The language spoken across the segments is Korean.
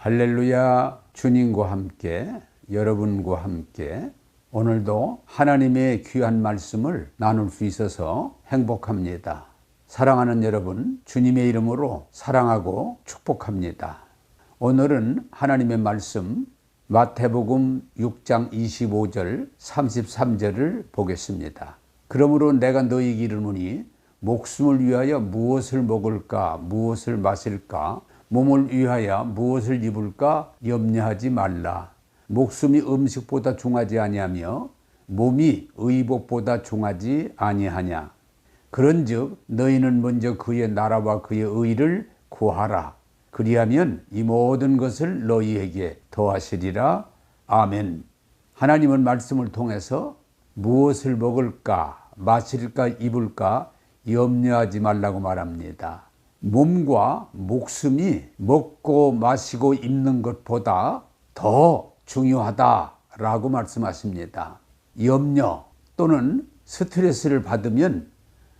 할렐루야. 주님과 함께, 여러분과 함께 오늘도 하나님의 귀한 말씀을 나눌 수 있어서 행복합니다. 사랑하는 여러분, 주님의 이름으로 사랑하고 축복합니다. 오늘은 하나님의 말씀 마태복음 6장 25절 33절을 보겠습니다. 그러므로 내가 너희에게 이르노니 목숨을 위하여 무엇을 먹을까 무엇을 마실까 몸을 위하여 무엇을 입을까 염려하지 말라. 목숨이 음식보다 중하지 아니하며 몸이 의복보다 중하지 아니하냐. 그런즉 너희는 먼저 그의 나라와 그의 의를 구하라. 그리하면 이 모든 것을 너희에게 더하시리라. 아멘. 하나님은 말씀을 통해서 무엇을 먹을까 마실까 입을까 염려하지 말라고 말합니다. 몸과 목숨이 먹고 마시고 입는 것보다 더 중요하다라고 말씀하십니다. 염려 또는 스트레스를 받으면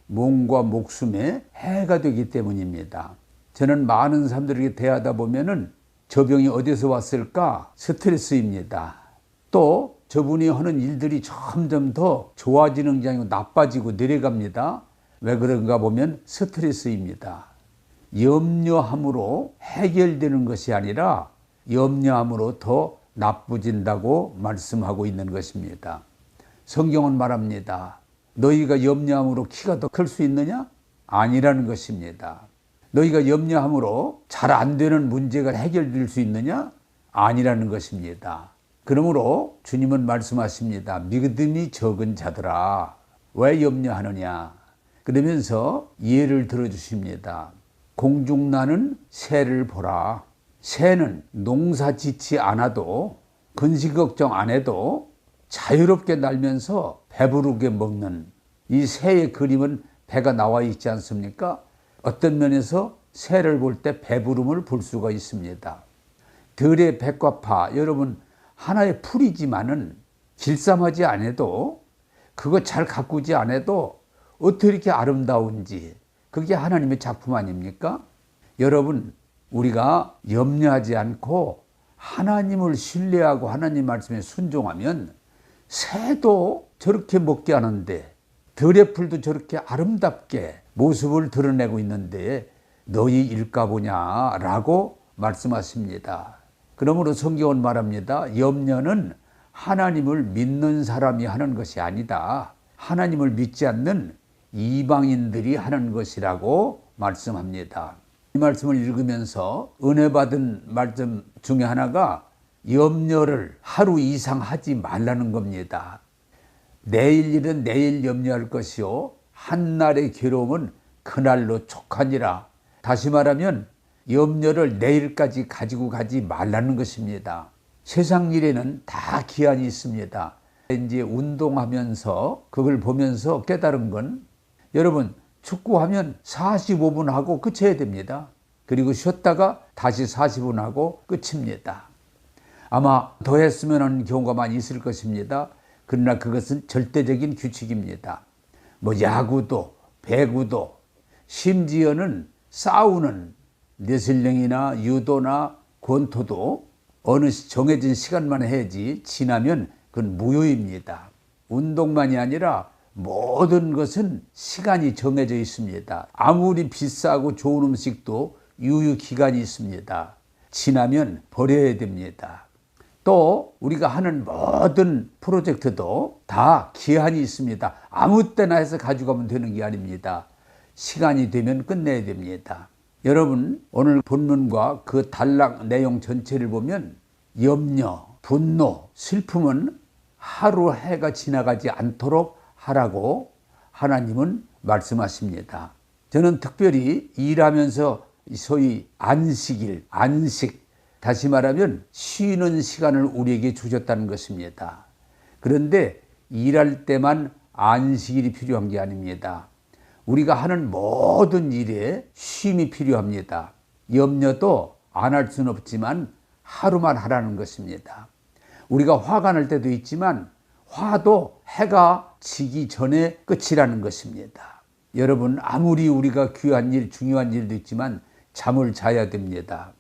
몸과 목숨에 해가 되기 때문입니다. 저는 많은 사람들에게 대하다 보면은 저 병이 어디서 왔을까? 스트레스입니다. 또 저분이 하는 일들이 점점 더 좋아지는 게 아니고 나빠지고 내려갑니다. 왜 그런가 보면 스트레스입니다. 염려함으로 해결되는 것이 아니라 염려함으로 더 나빠진다고 말씀하고 있는 것입니다. 성경은 말합니다. 너희가 염려함으로 키가 더 클 수 있느냐? 아니라는 것입니다. 너희가 염려함으로 잘 안 되는 문제가 해결될 수 있느냐? 아니라는 것입니다. 그러므로 주님은 말씀하십니다. 믿음이 적은 자들아, 왜 염려하느냐? 그러면서 예를 들어주십니다. 공중나는 새를 보라. 새는 농사 짓지 않아도 근시 걱정 안 해도 자유롭게 날면서 배부르게 먹는 이 새의 그림은 배가 나와 있지 않습니까? 어떤 면에서 새를 볼 때 배부름을 볼 수가 있습니다. 들의 백과파, 여러분 하나의 풀이지만은 길쌈하지 않아도 그거 잘 가꾸지 않아도 어떻게 이렇게 아름다운지 그게 하나님의 작품 아닙니까? 여러분, 우리가 염려하지 않고 하나님을 신뢰하고 하나님 말씀에 순종하면 새도 저렇게 먹게 하는데 들의 풀도 저렇게 아름답게 모습을 드러내고 있는데 너희 일까 보냐라고 말씀하십니다. 그러므로 성경은 말합니다. 염려는 하나님을 믿는 사람이 하는 것이 아니다. 하나님을 믿지 않는 이방인들이 하는 것이라고 말씀합니다. 이 말씀을 읽으면서 은혜 받은 말씀 중에 하나가 염려를 하루 이상 하지 말라는 겁니다. 내일 일은 내일 염려할 것이요 한날의 괴로움은 그날로 족하니라. 다시 말하면 염려를 내일까지 가지고 가지 말라는 것입니다. 세상 일에는 다 기한이 있습니다. 이제 운동하면서 그걸 보면서 깨달은 건 여러분 축구하면 45분 하고 끝쳐야 됩니다. 그리고 쉬었다가 다시 40분 하고 끝입니다. 아마 더 했으면 하는 경우가 많이 있을 것입니다. 그러나 그것은 절대적인 규칙입니다. 뭐 야구도 배구도 심지어는 싸우는 레슬링이나 유도나 권투도 어느 정해진 시간만 해야지 지나면 그건 무효입니다. 운동만이 아니라 모든 것은 시간이 정해져 있습니다. 아무리 비싸고 좋은 음식도 유효기간이 있습니다. 지나면 버려야 됩니다. 또 우리가 하는 모든 프로젝트도 다 기한이 있습니다. 아무 때나 해서 가져가면 되는 게 아닙니다. 시간이 되면 끝내야 됩니다. 여러분, 오늘 본문과 그 단락 내용 전체를 보면 염려, 분노, 슬픔은 하루 해가 지나가지 않도록 하라고 하나님은 말씀하십니다. 저는 특별히 일하면서 소위 안식일, 안식, 다시 말하면 쉬는 시간을 우리에게 주셨다는 것입니다. 그런데 일할 때만 안식일이 필요한 게 아닙니다. 우리가 하는 모든 일에 쉼이 필요합니다. 염려도 안 할 수는 없지만 하루만 하라는 것입니다. 우리가 화가 날 때도 있지만 화도 해가 지기 전에 끝이라는 것입니다. 여러분, 아무리 우리가 귀한 일, 중요한 일도 있지만 잠을 자야 됩니다.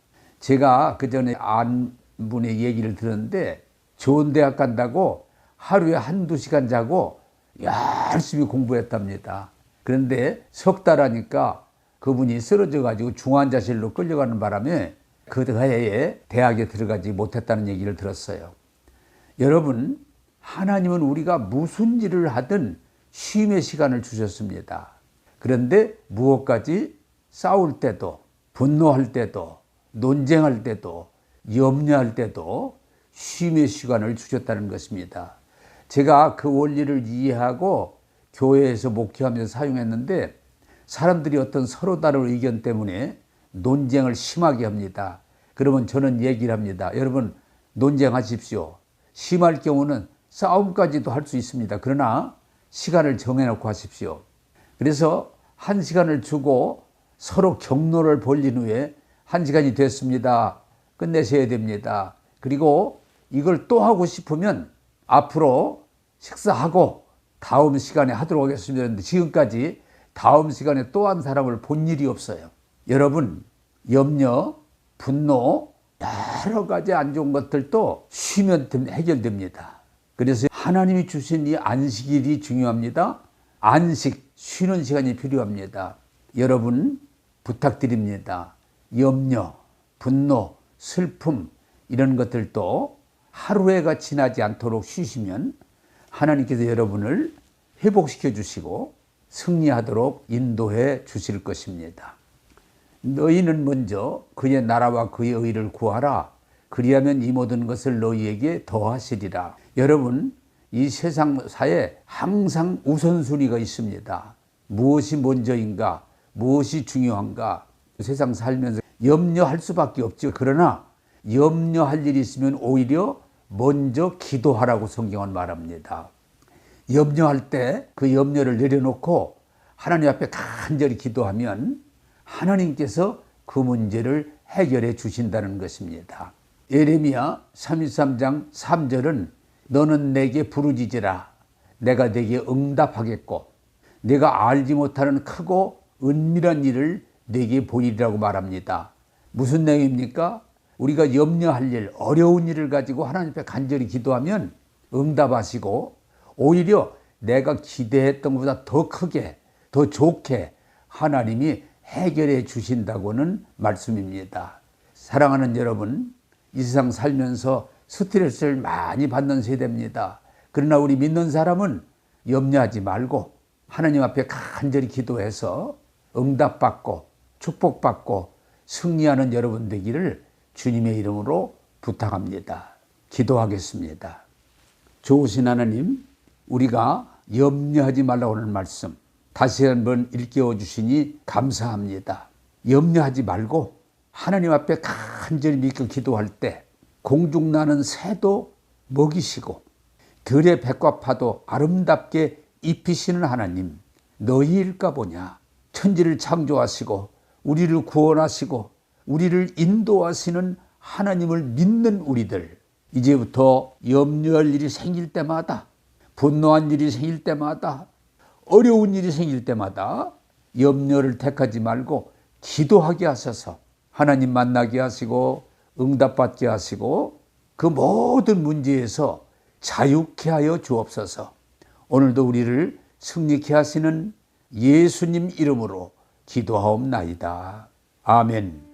제가 그 전에 안 분의 얘기를 들었는데 좋은 대학 간다고 하루에 한두 시간 자고 열심히 공부했답니다. 그런데 석 달 하니까 그분이 쓰러져 가지고 중환자실로 끌려가는 바람에 그 해에 대학에 들어가지 못했다는 얘기를 들었어요. 여러분, 하나님은 우리가 무슨 일을 하든 쉼의 시간을 주셨습니다. 그런데 무엇까지 싸울 때도, 분노할 때도, 논쟁할 때도, 염려할 때도 쉼의 시간을 주셨다는 것입니다. 제가 그 원리를 이해하고 교회에서 목회하면서 사용했는데 사람들이 어떤 서로 다른 의견 때문에 논쟁을 심하게 합니다. 그러면 저는 얘기를 합니다. 여러분, 논쟁하십시오. 심할 경우는 싸움까지도 할 수 있습니다. 그러나 시간을 정해놓고 하십시오. 그래서 1시간을 주고 서로 격로를 벌린 후에 1시간이 됐습니다. 끝내셔야 됩니다. 그리고 이걸 또 하고 싶으면 앞으로 식사하고 다음 시간에 하도록 하겠습니다. 그런데 지금까지 다음 시간에 또 한 사람을 본 일이 없어요. 여러분, 염려, 분노, 여러 가지 안 좋은 것들도 쉬면 해결됩니다. 그래서 하나님이 주신 이 안식일이 중요합니다. 안식, 쉬는 시간이 필요합니다. 여러분, 부탁드립니다. 염려, 분노, 슬픔 이런 것들도 하루해가 지나지 않도록 쉬시면 하나님께서 여러분을 회복시켜 주시고 승리하도록 인도해 주실 것입니다. 너희는 먼저 그의 나라와 그의 의를 구하라. 그리하면 이 모든 것을 너희에게 더하시리라. 여러분, 이 세상사에 항상 우선순위가 있습니다. 무엇이 먼저인가, 무엇이 중요한가. 세상 살면서 염려할 수밖에 없죠. 그러나 염려할 일이 있으면 오히려 먼저 기도하라고 성경은 말합니다. 염려할 때 그 염려를 내려놓고 하나님 앞에 간절히 기도하면 하나님께서 그 문제를 해결해 주신다는 것입니다. 예레미야 33장 3절은 너는 내게 부르짖으라. 내가 내게 응답하겠고 내가 알지 못하는 크고 은밀한 일을 내게 보이리라고 말합니다. 무슨 내용입니까? 우리가 염려할 일, 어려운 일을 가지고 하나님 앞에 간절히 기도하면 응답하시고 오히려 내가 기대했던 것보다 더 크게, 더 좋게 하나님이 해결해 주신다고는 말씀입니다. 사랑하는 여러분, 이 세상 살면서 스트레스를 많이 받는 세대입니다. 그러나 우리 믿는 사람은 염려하지 말고 하나님 앞에 간절히 기도해서 응답받고 축복받고 승리하는 여러분 되기를 주님의 이름으로 부탁합니다. 기도하겠습니다. 좋으신 하나님, 우리가 염려하지 말라고 하는 말씀 다시 한번 일깨워 주시니 감사합니다. 염려하지 말고 하나님 앞에 간절히 믿고 기도할 때 공중나는 새도 먹이시고 들의 백과파도 아름답게 입히시는 하나님, 너희일까 보냐. 천지를 창조하시고 우리를 구원하시고 우리를 인도하시는 하나님을 믿는 우리들, 이제부터 염려할 일이 생길 때마다, 분노한 일이 생길 때마다, 어려운 일이 생길 때마다 염려를 택하지 말고 기도하게 하셔서 하나님 만나게 하시고 응답받게 하시고 그 모든 문제에서 자유케 하여 주옵소서. 오늘도 우리를 승리케 하시는 예수님 이름으로 기도하옵나이다. 아멘.